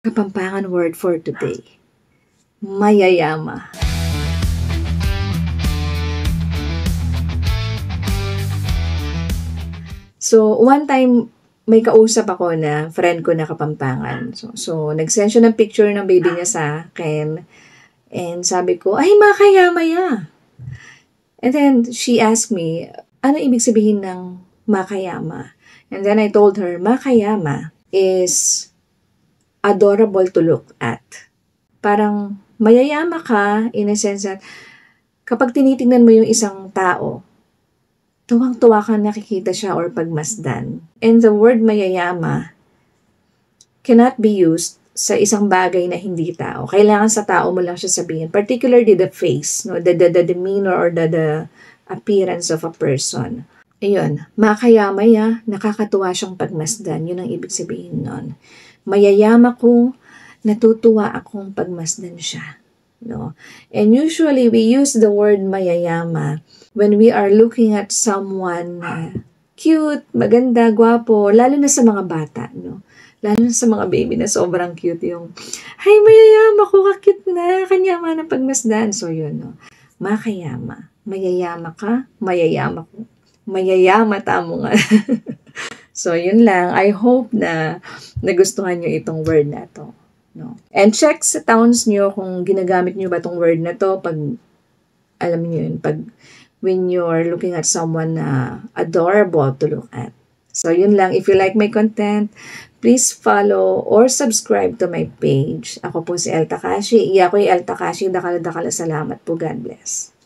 Kapampangan word for today, mayayama. So, one time, may kausap ako na friend ko na Kapampangan. So nag-send siya ng picture ng baby niya sa akin. And sabi ko, ay, makayama ya. And then, she asked me, ano ibig sabihin ng makayama? And then I told her, makayama is adorable to look at. Parang mayayama ka in a sense that kapag tinitingnan mo yung isang tao, tuwang-tuwa kang nakikita siya or pagmasdan. And the word mayayama cannot be used sa isang bagay na hindi tao. Kailangan sa tao mo lang siya sabihin. Particularly the face, no? the demeanor or the appearance of a person. Ayun, makayama ya, nakakatuwa siyang pagmasdan. Yun ang ibig sabihin nun. Mayayama ko, natutuwa akong pagmasdan siya. No? And usually, we use the word mayayama when we are looking at someone cute, maganda, gwapo, lalo na sa mga bata. No? Lalo na sa mga baby na sobrang cute yung, ay, mayayama ko, kakit na, kanyama ng pagmasdan. So, yun, no? Makayama. Mayayama ka, mayayama ko. Mayayama, tamo nga. So, yun lang. I hope na nagustuhan nyo itong word na to. No? And check sa towns nyo kung ginagamit nyo ba itong word na to pag, alam nyo yun, pag when you're looking at someone na adorable to look at. So, yun lang. If you like my content, please follow or subscribe to my page. Ako po si El Takashi. Iya ko El Takashi. Dakala salamat po. God bless.